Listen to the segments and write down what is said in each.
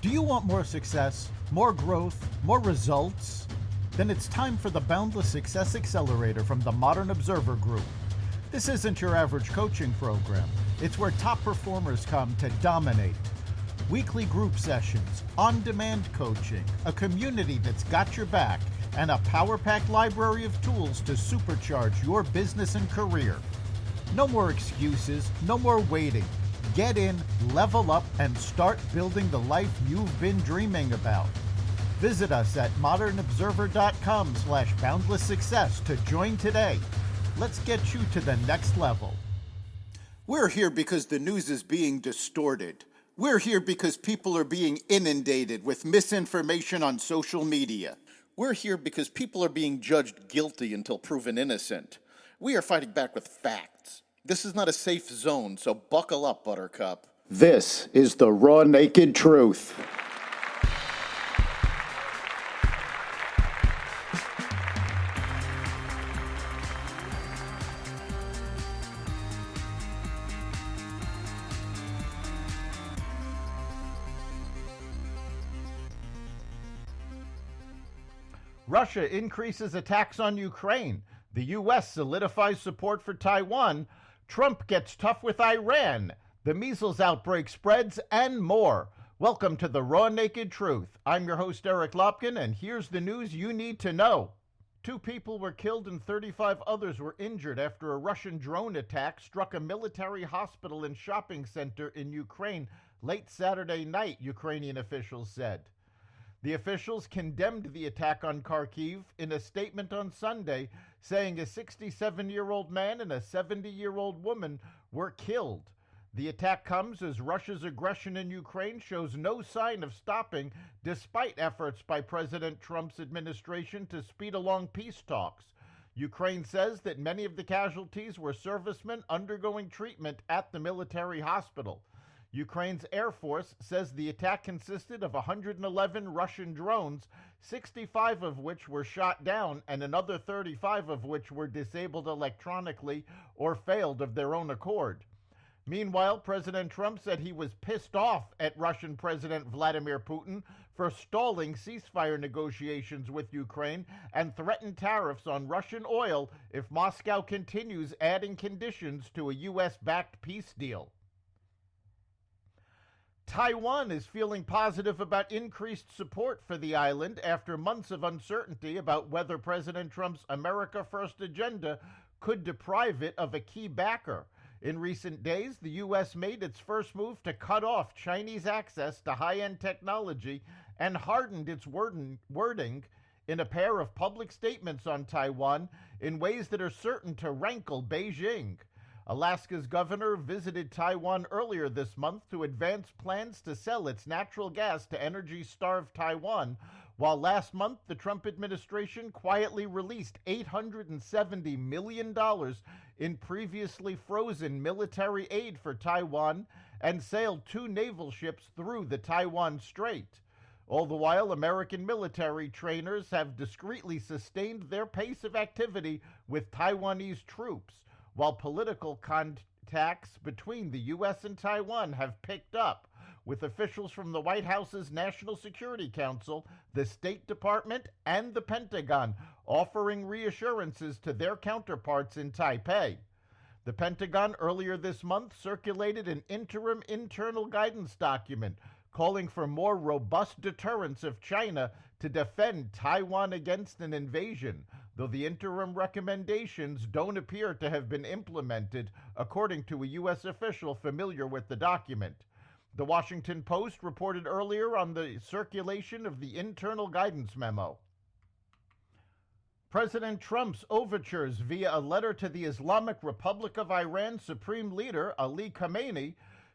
Do you want more success, more growth, more results? Then it's time for the Boundless Success Accelerator from the Modern Observer Group. This isn't your average coaching program. It's where top performers come to dominate. Weekly group sessions, on-demand coaching, a community that's got your back, and a power-packed library of tools to supercharge your business and career. No more excuses, no more waiting. Get in, level up, and start building the life you've been dreaming about. Visit us at modernobserver.com/boundless success to join today. Let's get you to the next level. We're here because the news is being distorted. We're here because people are being inundated with misinformation on social media. We're here because people are being judged guilty until proven innocent. We are fighting back with facts. This is not a safe zone, so buckle up, Buttercup. This is the raw, naked truth. Russia increases attacks on Ukraine. The U.S. solidifies support for Taiwan. Trump gets tough with Iran. The measles outbreak spreads, and more. Welcome to the Raw Naked Truth. I'm your host, Eric Lopkin, and here's the news you need to know. 2 people were killed and 35 others were injured after a Russian drone attack struck a military hospital and shopping center in Ukraine late Saturday night, Ukrainian officials said. The officials condemned the attack on Kharkiv in a statement on Sunday, saying a 67-year-old man and a 70-year-old woman were killed. The attack comes as Russia's aggression in Ukraine shows no sign of stopping, despite efforts by President Trump's administration to speed along peace talks. Ukraine says that many of the casualties were servicemen undergoing treatment at the military hospital. Ukraine's Air Force says the attack consisted of 111 Russian drones, 65 of which were shot down and another 35 of which were disabled electronically or failed of their own accord. Meanwhile, President Trump said he was pissed off at Russian President Vladimir Putin for stalling ceasefire negotiations with Ukraine and threatened tariffs on Russian oil if Moscow continues adding conditions to a U.S.-backed peace deal. Taiwan is feeling positive about increased support for the island after months of uncertainty about whether President Trump's America First agenda could deprive it of a key backer. In recent days, the U.S. made its first move to cut off Chinese access to high-end technology and hardened its wording in a pair of public statements on Taiwan in ways that are certain to rankle Beijing. Alaska's governor visited Taiwan earlier this month to advance plans to sell its natural gas to energy-starved Taiwan, while last month the Trump administration quietly released $870 million in previously frozen military aid for Taiwan and sailed 2 naval ships through the Taiwan Strait. All the while, American military trainers have discreetly sustained their pace of activity with Taiwanese troops, while political contacts between the U.S. and Taiwan have picked up, with officials from the White House's National Security Council, the State Department, and the Pentagon offering reassurances to their counterparts in Taipei. The Pentagon earlier this month circulated an interim internal guidance document calling for more robust deterrence of China to defend Taiwan against an invasion, though the interim recommendations don't appear to have been implemented, according to a U.S. official familiar with the document. The Washington Post reported earlier on the circulation of the internal guidance memo. President Trump's overtures via a letter to the Islamic Republic of Iran Supreme Leader Ali Khamenei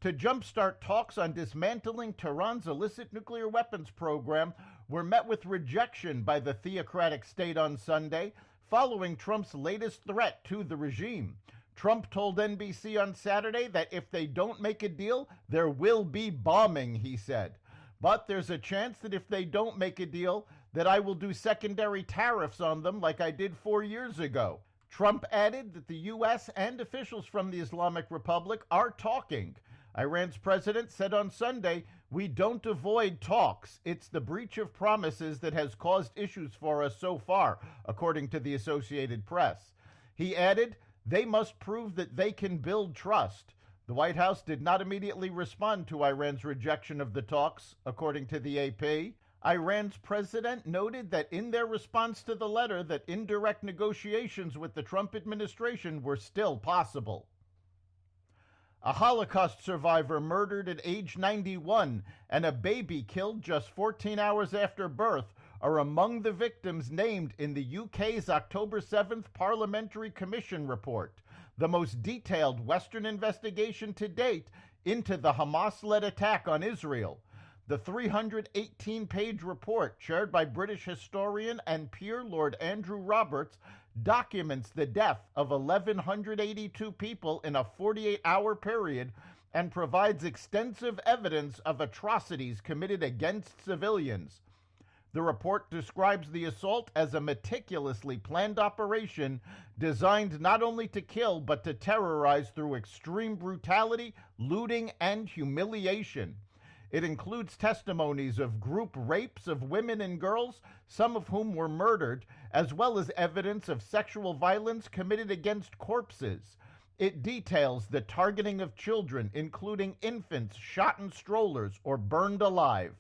to jumpstart talks on dismantling Tehran's illicit nuclear weapons program were met with rejection by the theocratic state on Sunday, following Trump's latest threat to the regime. Trump told NBC on Saturday that if they don't make a deal, there will be bombing, he said. But there's a chance that if they don't make a deal, that I will do secondary tariffs on them like I did 4 years ago. Trump added that the U.S. and officials from the Islamic Republic are talking. Iran's president said on Sunday, We don't avoid talks. It's the breach of promises that has caused issues for us so far, according to the Associated Press. He added, they must prove that they can build trust. The White House did not immediately respond to Iran's rejection of the talks, according to the AP. Iran's president noted that in their response to the letter that indirect negotiations with the Trump administration were still possible. A Holocaust survivor murdered at age 91 and a baby killed just 14 hours after birth are among the victims named in the UK's October 7th Parliamentary Commission report, the most detailed Western investigation to date into the Hamas-led attack on Israel. The 318-page report, chaired by British historian and peer Lord Andrew Roberts, documents the death of 1,182 people in a 48-hour period and provides extensive evidence of atrocities committed against civilians. The report describes the assault as a meticulously planned operation designed not only to kill but to terrorize through extreme brutality, looting, and humiliation. It includes testimonies of group rapes of women and girls, some of whom were murdered, as well as evidence of sexual violence committed against corpses. It details the targeting of children, including infants shot in strollers or burned alive.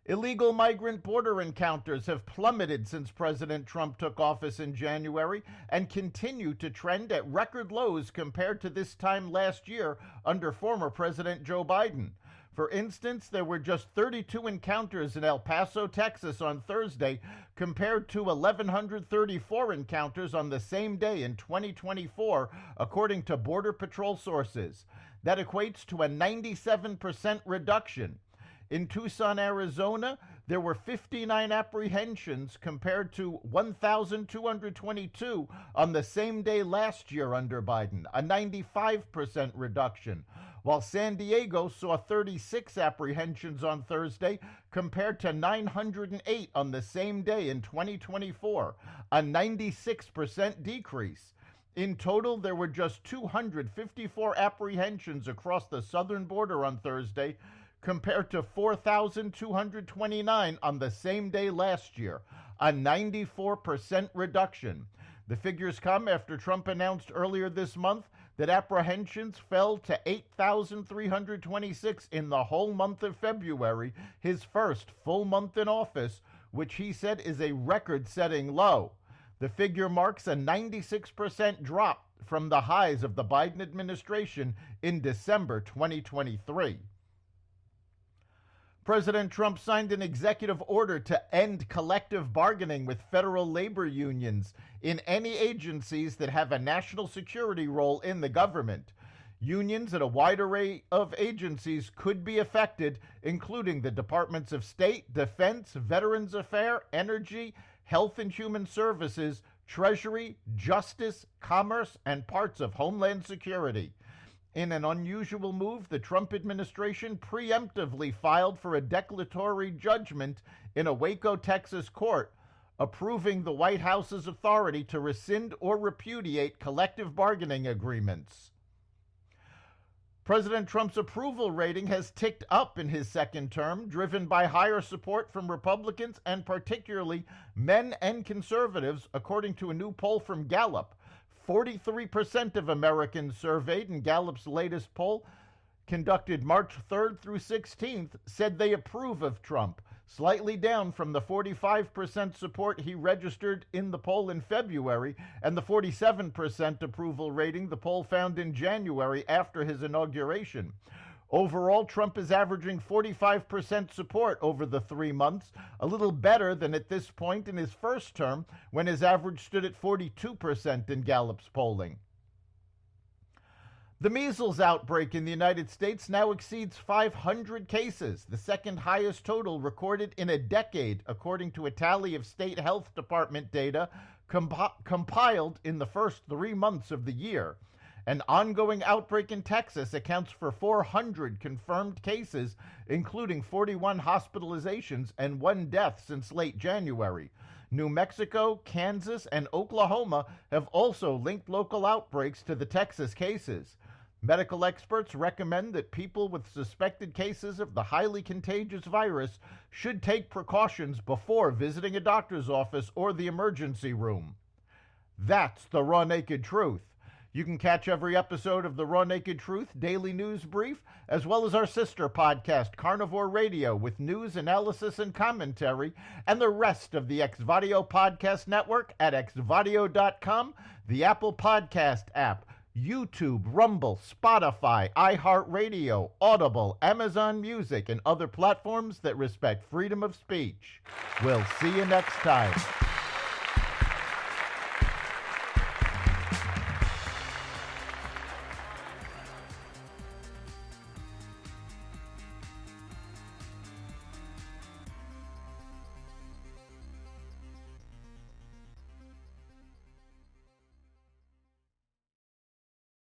Illegal migrant border encounters have plummeted since President Trump took office in January and continue to trend at record lows compared to this time last year under former President Joe Biden. For instance, there were just 32 encounters in El Paso, Texas on Thursday compared to 1,134 encounters on the same day in 2024, according to Border Patrol sources. That equates to a 97% reduction. In Tucson, Arizona, there were 59 apprehensions compared to 1,222 on the same day last year under Biden, a 95% reduction, while San Diego saw 36 apprehensions on Thursday compared to 908 on the same day in 2024, a 96% decrease. In total, there were just 254 apprehensions across the southern border on Thursday, compared to 4,229 on the same day last year, a 94% reduction. The figures come after Trump announced earlier this month that apprehensions fell to 8,326 in the whole month of February, his first full month in office, which he said is a record-setting low. The figure marks a 96% drop from the highs of the Biden administration in December 2023. President Trump signed an executive order to end collective bargaining with federal labor unions in any agencies that have a national security role in the government. Unions at a wide array of agencies could be affected, including the Departments of State, Defense, Veterans Affairs, Energy, Health and Human Services, Treasury, Justice, Commerce, and parts of Homeland Security. In an unusual move, the Trump administration preemptively filed for a declaratory judgment in a Waco, Texas court, approving the White House's authority to rescind or repudiate collective bargaining agreements. President Trump's approval rating has ticked up in his second term, driven by higher support from Republicans and particularly men and conservatives, according to a new poll from Gallup. 43% of Americans surveyed in Gallup's latest poll, conducted March 3rd through 16th, said they approve of Trump, slightly down from the 45% support he registered in the poll in February and the 47% approval rating the poll found in January after his inauguration. Overall, Trump is averaging 45% support over the 3 months, a little better than at this point in his first term, when his average stood at 42% in Gallup's polling. The measles outbreak in the United States now exceeds 500 cases, the second highest total recorded in a decade, according to a tally of state health department data compiled in the first 3 months of the year. An ongoing outbreak in Texas accounts for 400 confirmed cases, including 41 hospitalizations and 1 death since late January. New Mexico, Kansas, and Oklahoma have also linked local outbreaks to the Texas cases. Medical experts recommend that people with suspected cases of the highly contagious virus should take precautions before visiting a doctor's office or the emergency room. That's the Raw Naked Truth. You can catch every episode of the Raw Naked Truth Daily News Brief, as well as our sister podcast, Carnivore Radio, with news, analysis, and commentary, and the rest of the Xvadio Podcast Network at xvadio.com, the Apple Podcast app, YouTube, Rumble, Spotify, iHeartRadio, Audible, Amazon Music, and other platforms that respect freedom of speech. We'll see you next time.